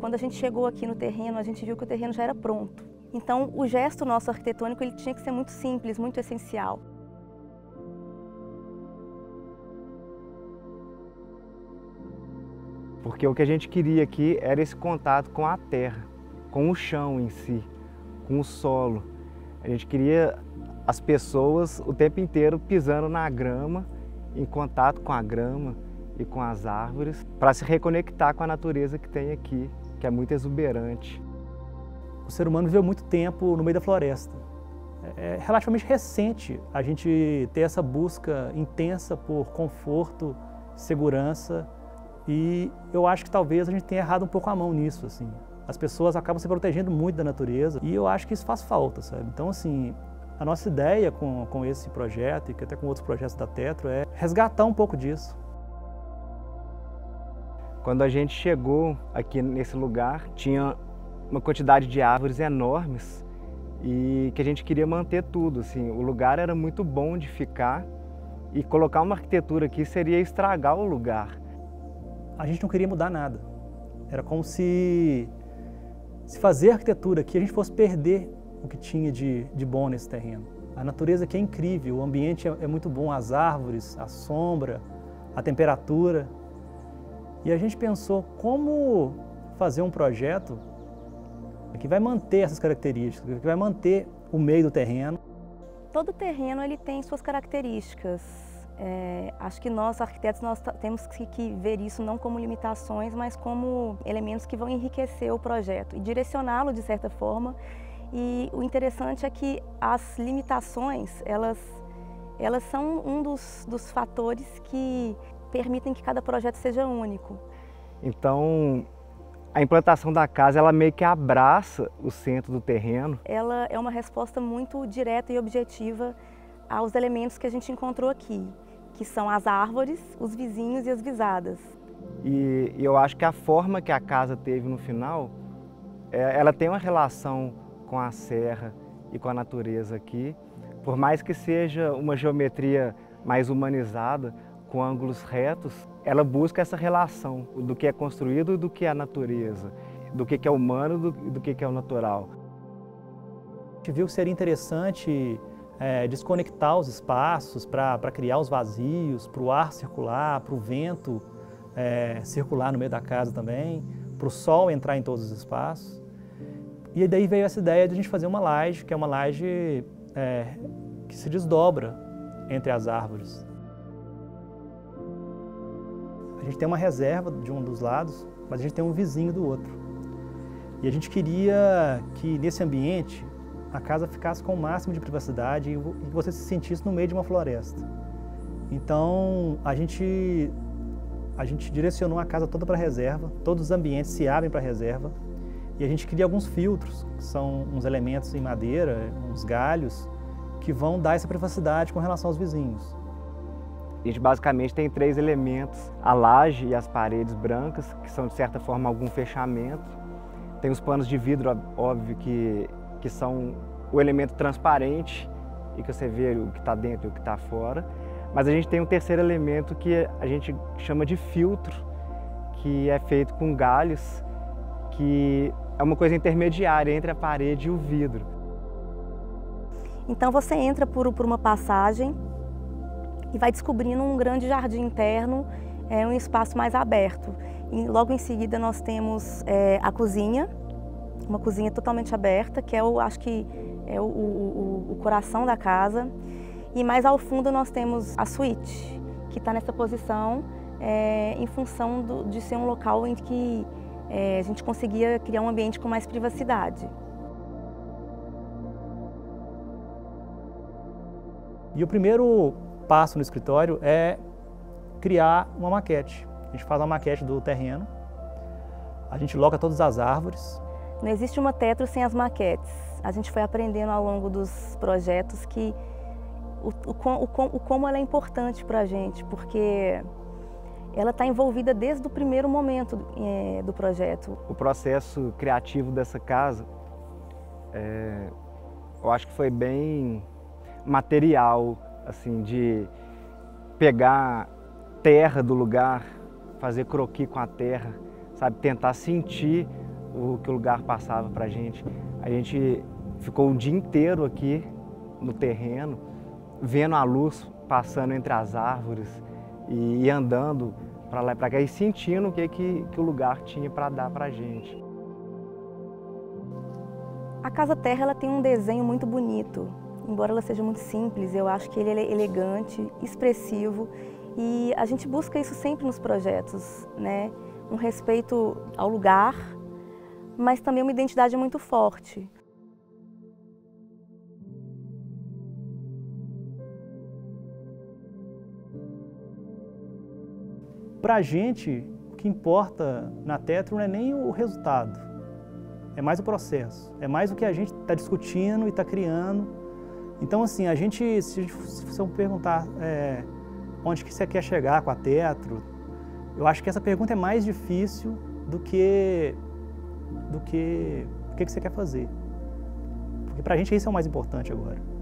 Quando a gente chegou aqui no terreno, a gente viu que o terreno já era pronto. Então, o gesto nosso arquitetônico ele tinha que ser muito simples, muito essencial. Porque o que a gente queria aqui era esse contato com a terra, com o chão em si, com o solo. A gente queria as pessoas o tempo inteiro pisando na grama, em contato com a grama e com as árvores, para se reconectar com a natureza que tem aqui, que é muito exuberante. O ser humano viveu muito tempo no meio da floresta. É relativamente recente a gente ter essa busca intensa por conforto, segurança, e eu acho que talvez a gente tenha errado um pouco a mão nisso, assim. As pessoas acabam se protegendo muito da natureza e eu acho que isso faz falta, sabe? Então, assim, a nossa ideia com esse projeto e até com outros projetos da Tetro é resgatar um pouco disso. Quando a gente chegou aqui nesse lugar, tinha uma quantidade de árvores enormes e que a gente queria manter tudo, assim. O lugar era muito bom de ficar e colocar uma arquitetura aqui seria estragar o lugar. A gente não queria mudar nada. Era como se fazer arquitetura aqui a gente fosse perder o que tinha de bom nesse terreno. A natureza aqui é incrível, o ambiente é muito bom, as árvores, a sombra, a temperatura. E a gente pensou como fazer um projeto que vai manter essas características, que vai manter o meio do terreno. Todo terreno ele tem suas características. Acho que nós, arquitetos, nós temos que ver isso não como limitações, mas como elementos que vão enriquecer o projeto e direcioná-lo de certa forma. E o interessante é que as limitações, elas são um dos fatores que permitem que cada projeto seja único. Então, a implantação da casa, ela meio que abraça o centro do terreno. Ela é uma resposta muito direta e objetiva aos elementos que a gente encontrou aqui, que são as árvores, os vizinhos e as visadas. E eu acho que a forma que a casa teve no final, ela tem uma relação com a serra e com a natureza aqui, por mais que seja uma geometria mais humanizada, com ângulos retos, ela busca essa relação do que é construído e do que é a natureza, do que é humano e do que é o natural. A gente viu que seria interessante desconectar os espaços para criar os vazios, para o ar circular, para o vento circular no meio da casa também, para o sol entrar em todos os espaços. E daí veio essa ideia de a gente fazer uma laje, que é uma laje que se desdobra entre as árvores. A gente tem uma reserva de um dos lados, mas a gente tem um vizinho do outro. E a gente queria que nesse ambiente a casa ficasse com o máximo de privacidade e que você se sentisse no meio de uma floresta. Então a gente direcionou a casa toda para a reserva, todos os ambientes se abrem para a reserva e a gente cria alguns filtros, que são uns elementos em madeira, uns galhos, que vão dar essa privacidade com relação aos vizinhos. A gente basicamente tem 3 elementos, a laje e as paredes brancas, que são de certa forma algum fechamento. Tem os panos de vidro, óbvio, que são o elemento transparente e que você vê o que está dentro e o que está fora. Mas a gente tem um terceiro elemento que a gente chama de filtro, que é feito com galhos, que é uma coisa intermediária entre a parede e o vidro. Então você entra por uma passagem e vai descobrindo um grande jardim interno, um espaço mais aberto. E logo em seguida nós temos a cozinha, uma cozinha totalmente aberta, que acho que é o coração da casa. E mais ao fundo nós temos a suíte, que está nessa posição em função de ser um local em que a gente conseguia criar um ambiente com mais privacidade. E o primeiro passo no escritório é criar uma maquete. A gente faz uma maquete do terreno, a gente loca todas as árvores. Não existe uma Tetro sem as maquetes. A gente foi aprendendo ao longo dos projetos que como ela é importante para a gente, porque ela está envolvida desde o primeiro momento do projeto. O processo criativo dessa casa, eu acho que foi bem material, assim, de pegar terra do lugar, fazer croquis com a terra, sabe, tentar sentir o que o lugar passava para a gente. A gente ficou um dia inteiro aqui no terreno, vendo a luz passando entre as árvores e andando para lá e para cá e sentindo o que o lugar tinha para dar para a gente. A Casa Terra ela tem um desenho muito bonito. Embora ela seja muito simples, eu acho que ele é elegante, expressivo e a gente busca isso sempre nos projetos, né? Um respeito ao lugar, mas também uma identidade muito forte. Para a gente, o que importa na Tetro não é nem o resultado, é mais o processo, é mais o que a gente está discutindo e está criando. Então, assim, se eu perguntar onde que você quer chegar com a Tetro, eu acho que essa pergunta é mais difícil do que o que você quer fazer. Porque para a gente isso é o mais importante agora.